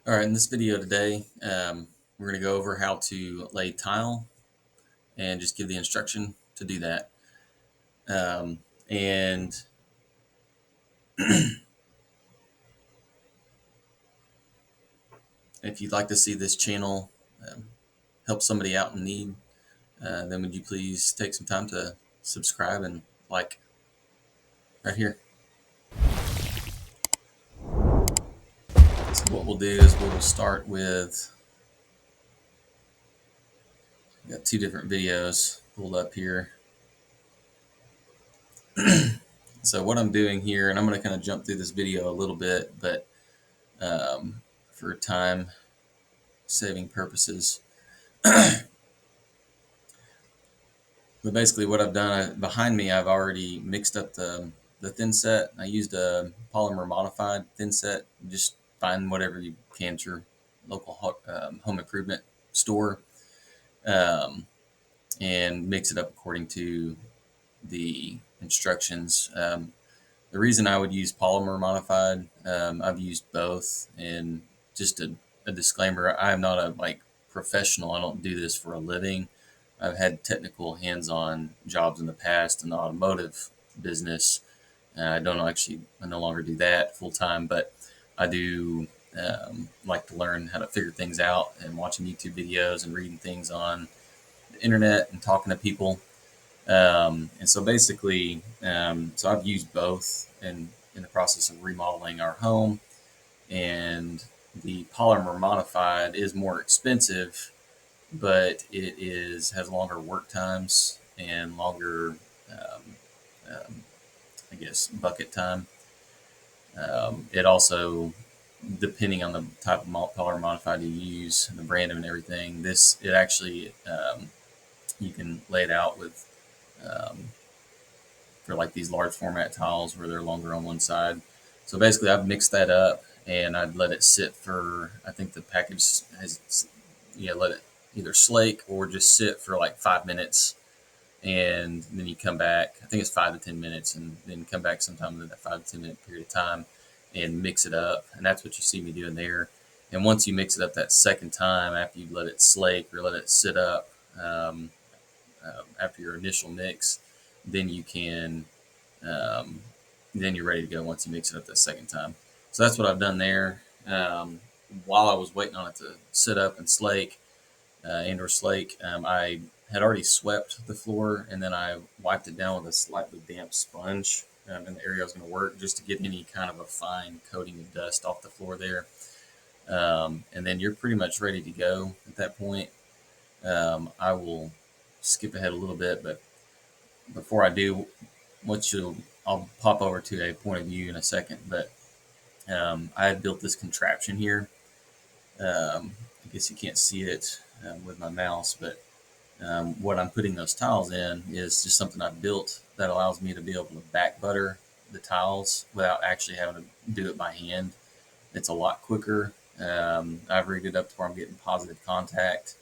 All right, in this video today, we're going to go over how to lay tile and just give the instruction to do that. And if you'd like to see this channel help somebody out in need, then would you please take some time to subscribe and like right here. So what we'll do is we'll start with, we've got two different videos pulled up here. So what I'm doing here, and I'm going to kind of jump through this video a little bit, but for time saving purposes. But basically what I've done, behind me I've already mixed up the thinset. I used a polymer modified thinset. Just find whatever you can at your local home improvement store, and mix it up according to the instructions. The reason I would use polymer modified, I've used both, and just a disclaimer, I am not a professional. I don't do this for a living. I've had technical hands-on jobs in the past in the automotive business. I no longer do that full time, but I do like to learn how to figure things out, and watching YouTube videos and reading things on the internet and talking to people. And so basically, so I've used both in the process of remodeling our home, and the polymer modified is more expensive, but it has longer work times and longer, um, I guess, bucket time. It also, depending on the type of polymer modified you use, and the brand and everything, it actually, you can lay it out with, for like these large format tiles where they're longer on one side. So basically I've mixed that up, and I'd let it sit for, I think the package has, let it either slake or just sit for like 5 minutes, and then you come back. I think it's 5 to 10 minutes, and then come back sometime in that 5 to 10 minute period of time and mix it up. And that's what you see me doing there. And once you mix it up that second time, after you let it slake or let it sit up, after your initial mix, then you can, then you're ready to go once you mix it up that second time. So that's what I've done there. While I was waiting on it to sit up and slake, and or slake, I had already swept the floor, and then I wiped it down with a slightly damp sponge in the area I was going to work, just to get any kind of a fine coating of dust off the floor there. And then you're pretty much ready to go at that point. I will skip ahead a little bit, but before I do, I'll pop over to a point of view in a second. But I had built this contraption here. I guess you can't see it with my mouse, but what I'm putting those tiles in is just something I've built that allows me to be able to back butter the tiles without actually having to do it by hand. It's a lot quicker. I've rigged it up to where I'm getting positive contact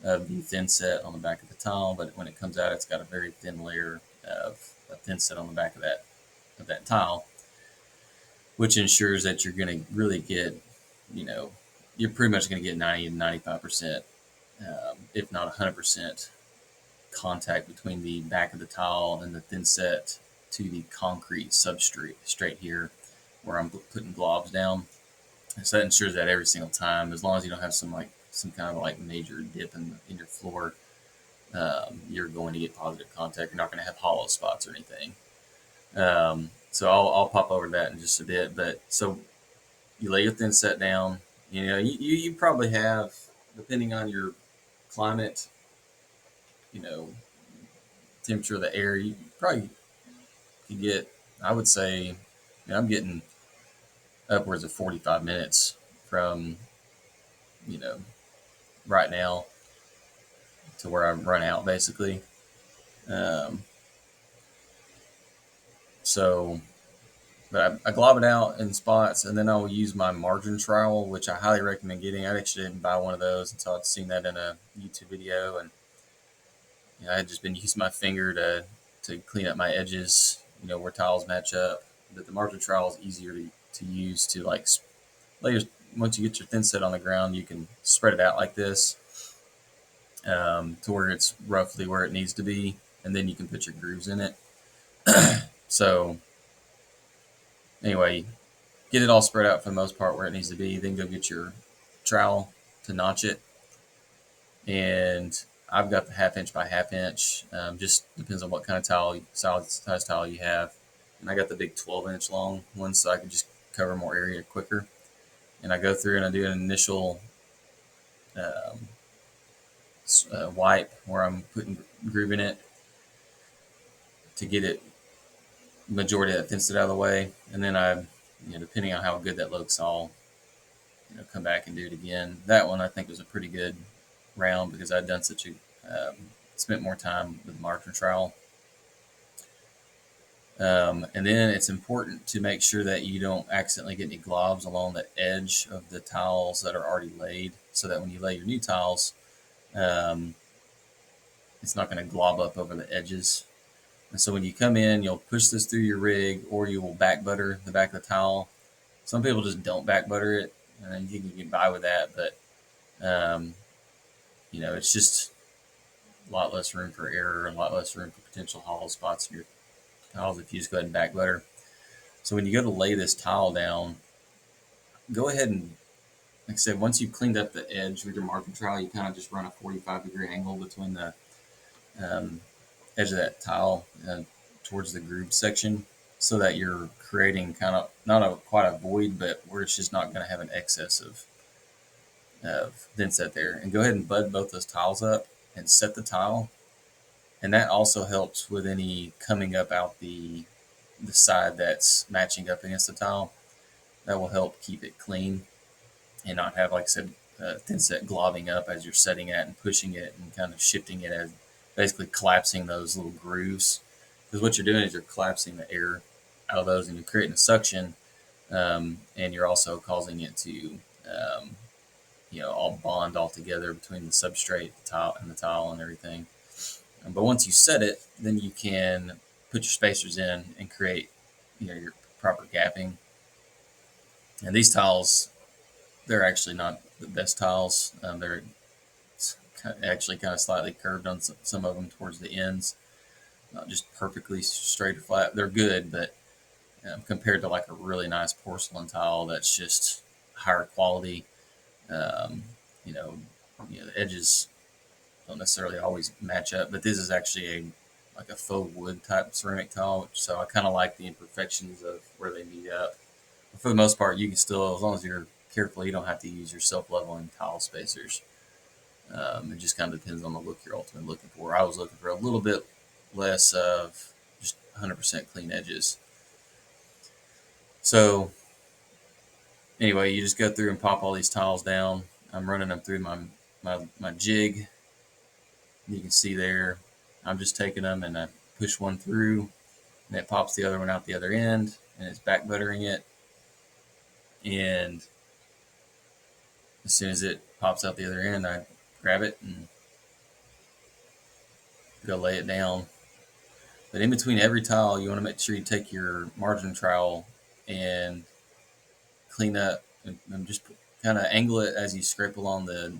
of the thinset on the back of the tile, but when it comes out, it's got a very thin layer of thinset on the back of that tile, which ensures that you're going to really get, you're pretty much going to get 90 to 95%, if not 100%, contact between the back of the tile and the thinset to the concrete substrate straight here where I'm putting globs down. And so that ensures that every single time, as long as you don't have some kind of major dip in your floor, you're going to get positive contact. You're not going to have hollow spots or anything. So I'll pop over that in just a bit. But so you lay your thinset down. You probably have, depending on your climate, temperature of the air, you probably could get, I would say, I'm getting upwards of 45 minutes from, right now to where I run out, basically. But I glob it out in spots, and then I will use my margin trowel, which I highly recommend getting. I actually didn't buy one of those until I'd seen that in a YouTube video, and I had just been using my finger to clean up my edges, where tiles match up. But the margin trowel is easier to use to lay once you get your thin set on the ground, you can spread it out like this, to where it's roughly where it needs to be, and then you can put your grooves in it. So anyway, get it all spread out for the most part where it needs to be. Then go get your trowel to notch it, and I've got the 1/2 inch by 1/2 inch. Just depends on what kind of towel, size towel you have. And I got the big 12-inch long one, so I can just cover more area quicker. And I go through and I do an initial um, wipe where I'm putting grooving it to get it majority of that thin set out of the way, and then I, depending on how good that looks, I'll come back and do it again. That one I think was a pretty good round because I'd done such a spent more time with the marker trowel. And then it's important to make sure that you don't accidentally get any globs along the edge of the tiles that are already laid, so that when you lay your new tiles, um, it's not going to glob up over the edges. And so when you come in, you'll push this through your rig, or you will back butter the back of the towel. Some people just don't back butter it, and you can get by with that, but um, it's just a lot less room for error, a lot less room for potential hollow spots in your tiles if you just go ahead and back butter. So when you go to lay this tile down, go ahead and, like I said, once you've cleaned up the edge with your marking trowel, you kind of just run a 45-degree angle between the um, edge of that tile towards the groove section, so that you're creating kind of not quite a void, but where it's just not going to have an excess of thinset there. And go ahead and bud both those tiles up and set the tile. And that also helps with any coming up out the side that's matching up against the tile. That will help keep it clean and not have, like I said, thinset globbing up as you're setting it and pushing it and kind of shifting it, as basically collapsing those little grooves. Because what you're doing is you're collapsing the air out of those, and you're creating a suction, and you're also causing it to all bond all together between the substrate, the tile and everything. But once you set it, then you can put your spacers in and create your proper gapping. And these tiles, they're actually not the best tiles. They're actually kind of slightly curved on some of them towards the ends, not just perfectly straight or flat. They're good, but compared to like a really nice porcelain tile that's just higher quality, um, you know, the edges don't necessarily always match up. But this is actually like a faux wood type ceramic tile, so I kind of like the imperfections of where they meet up. But for the most part, you can still, as long as you're careful, you don't have to use your self-leveling tile spacers. It just kind of depends on the look you're ultimately looking for. I was looking for a little bit less of just 100% clean edges. So anyway, you just go through and pop all these tiles down. I'm running them through my JIG. You can see there, I'm just taking them and I push one through, and it pops the other one out the other end, and it's back buttering it. And as soon as it pops out the other end, I grab it and go lay it down. But in between every tile, you want to make sure you take your margin trowel and clean up and just kind of angle it as you scrape along the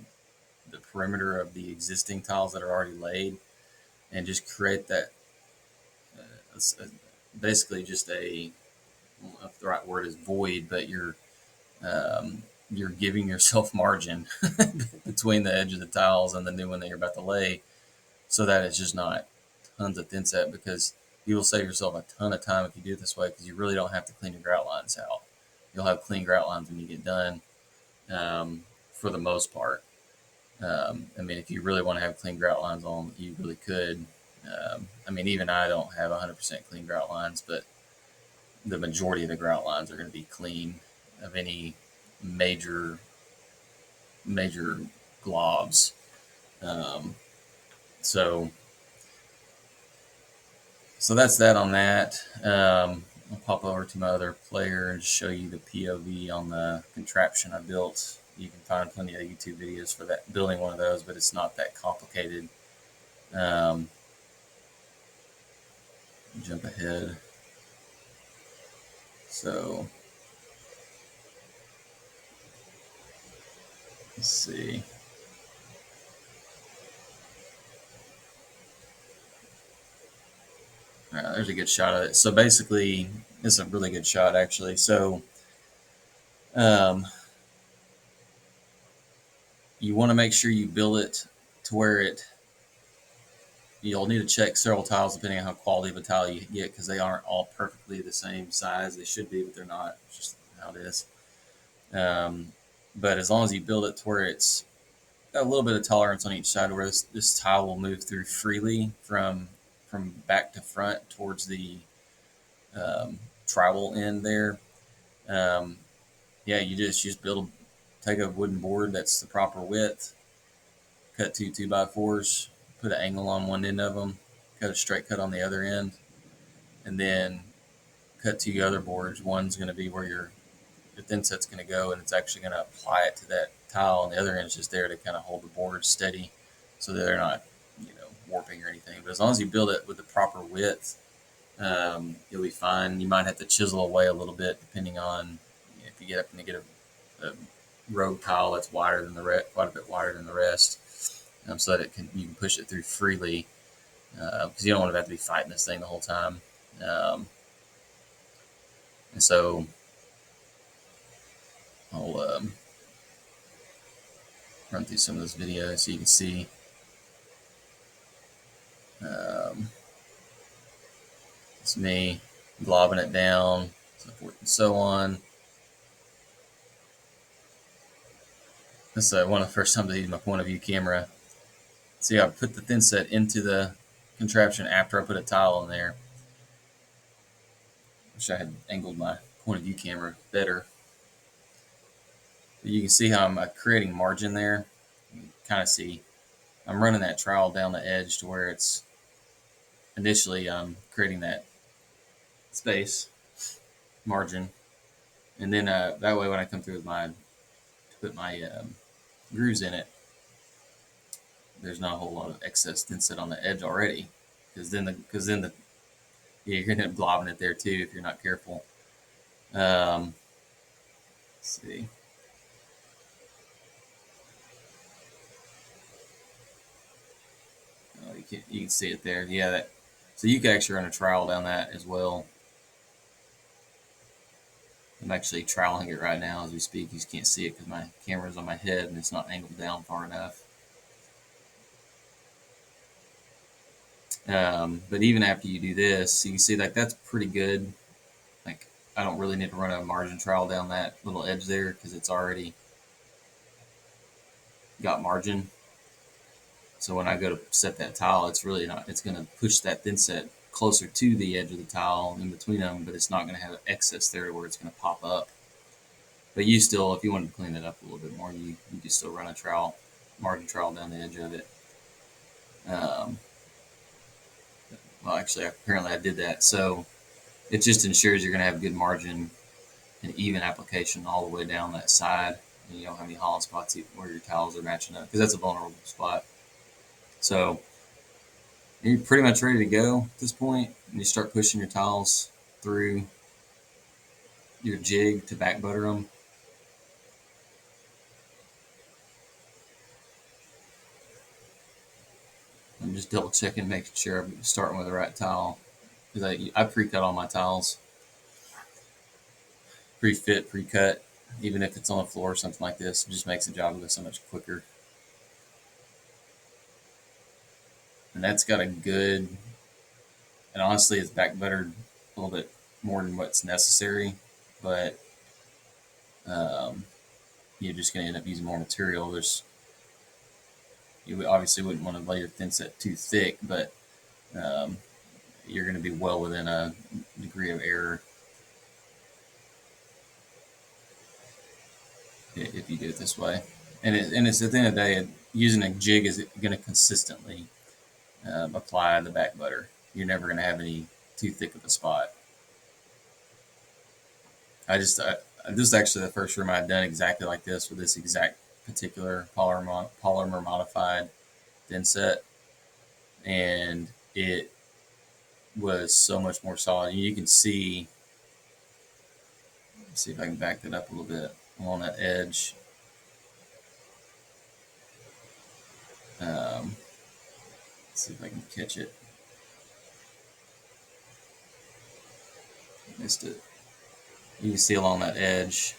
perimeter of the existing tiles that are already laid, and just create that basically just a, I don't know if the right word is void, but you're giving yourself margin between the edge of the tiles and the new one that you're about to lay, so that it's just not tons of thinset, because you will save yourself a ton of time if you do it this way, because you really don't have to clean your grout lines out. You'll have clean grout lines when you get done, for the most part. I mean, if you really want to have clean grout lines on, you really could. I mean, even I don't have 100% clean grout lines, but the majority of the grout lines are going to be clean of any major globs. Um, so that's that on that. I'll pop over to my other player and show you the POV on the contraption I built. You can find plenty of YouTube videos for that, building one of those, but it's not that complicated. Jump ahead. So Let's see. There's a good shot of it. So basically, it's a really good shot actually. So um, you want to make sure you build it to where you'll need to check several tiles depending on how quality of a tile you get, because they aren't all perfectly the same size. They should be, but they're not. It's just how it is. Um, but as long as you build it to where it's got a little bit of tolerance on each side, where this tile will move through freely from back to front towards the travel end there. Um, yeah, you just take a wooden board that's the proper width, cut two 2x4s, put an angle on one end of them, cut a straight cut on the other end, and then cut two other boards. One's going to be where your thinset's going to go, and it's actually going to apply it to that tile, and the other end is just there to kind of hold the board steady so that they're not, warping or anything. But as long as you build it with the proper width, you'll be fine. You might have to chisel away a little bit depending on if you get up and get a rogue tile that's wider than quite a bit wider than the rest, so that you can push it through freely, because you don't want to have to be fighting this thing the whole time. And so I'll run through some of this video so you can see. It's me globbing it down, so forth and so on. This is one of the first times I used my point of view camera. See, I put the thinset into the contraption after I put a tile in there. Wish I had angled my point of view camera better. But you can see how I'm creating margin there. You can kind of see I'm running that trowel down the edge to where it's initially creating that space margin, and then that way when I come through with put my grooves in it, there's not a whole lot of excess thinset on the edge already, because then you're gonna end up globbing it there too if you're not careful. Let's see. Oh, you can see it there. Yeah, so you can actually run a trowel down that as well. I'm actually troweling it right now as we speak. You just can't see it because my camera's on my head and it's not angled down far enough. But even after you do this, you can see that's pretty good. Like, I don't really need to run a margin trowel down that little edge there because it's already got margin. So when I go to set that tile, it's really not. It's going to push that thinset closer to the edge of the tile in between them, but it's not going to have excess there where it's going to pop up. But you still, if you wanted to clean it up a little bit more, you can still run a margin trowel down the edge of it. Well, actually, apparently I did that. So it just ensures you're going to have good margin and even application all the way down that side, and you don't have any hollow spots where your tiles are matching up, because that's a vulnerable spot. So you're pretty much ready to go at this point, and you start pushing your tiles through your jig to back butter them. I'm just double checking, making sure I'm starting with the right tile, because I pre-cut all my tiles, pre-fit, pre-cut. Even if it's on the floor or something like this, it just makes the job go so much quicker. And that's got a good, and honestly, it's back buttered a little bit more than what's necessary, but you're just going to end up using more material. You obviously wouldn't want to lay your thinset too thick, but you're going to be well within a degree of error if you do it this way. And it's at the end of the day, using a jig is going to consistently apply the back butter. You're never going to have any too thick of a spot. This is actually the first room I've done exactly like this with this exact particular polymer modified thinset, and it was so much more solid. And you can see, let's see if I can back that up a little bit along that edge. Let's see if I can catch it. Missed it. You can see along that edge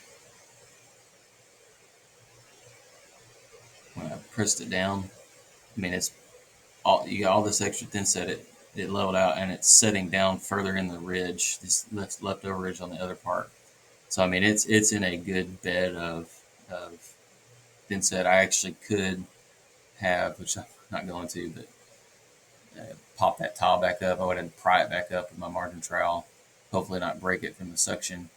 when I pressed it down. I mean, it's all, you got all this extra thinset. It leveled out and it's setting down further in the ridge, this leftover ridge on the other part. So I mean, it's in a good bed of thinset. I actually could have, which I'm not going to, but pop that tile back up. I would have to pry it back up with my margin trowel. Hopefully not break it from the suction.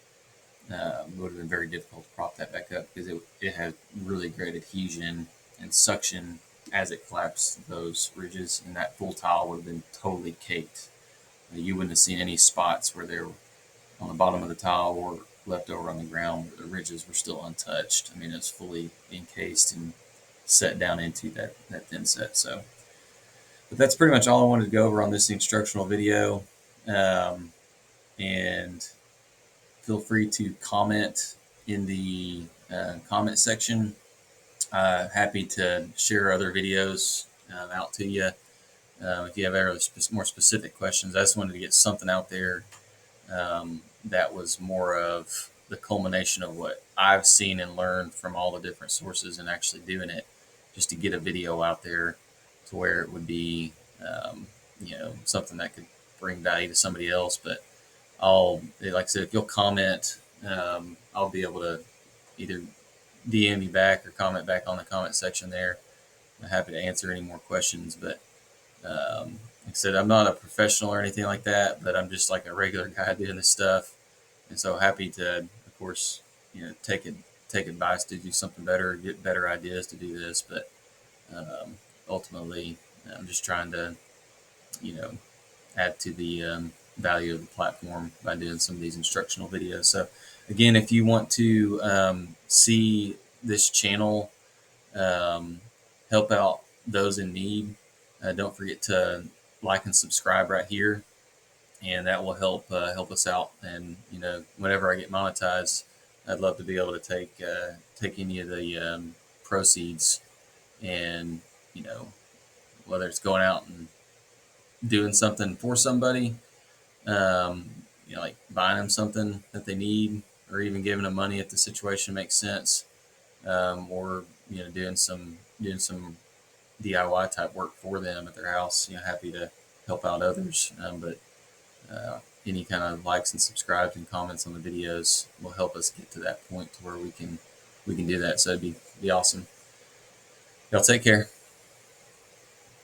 It would have been very difficult to prop that back up because it had really great adhesion and suction as it collapsed those ridges, and that full tile would have been totally caked. You wouldn't have seen any spots where they were on the bottom of the tile or left over on the ground where the ridges were still untouched. I mean, it was fully encased and set down into that thinset. So, but that's pretty much all I wanted to go over on this instructional video. And feel free to comment in the comment section. Happy to share other videos out to you. If you have other more specific questions, I just wanted to get something out there that was more of the culmination of what I've seen and learned from all the different sources and actually doing it, just to get a video out there to where it would be, something that could bring value to somebody else. But like I said, if you'll comment, I'll be able to either DM me back or comment back on the comment section there. I'm happy to answer any more questions. But like I said, I'm not a professional or anything like that, but I'm just like a regular guy doing this stuff. And so happy to, of course, take advice to do something better, get better ideas to do this. But ultimately, I'm just trying to, add to the value of the platform by doing some of these instructional videos. So again, if you want to see this channel help out those in need, don't forget to like and subscribe right here, and that will help us out. And whenever I get monetized, I'd love to be able to take any of the proceeds, and whether it's going out and doing something for somebody, like buying them something that they need, or even giving them money if the situation makes sense, or doing some DIY type work for them at their house. Happy to help out others. But any kind of likes and subscribes and comments on the videos will help us get to that point to where we can do that. So it'd be awesome. Y'all take care.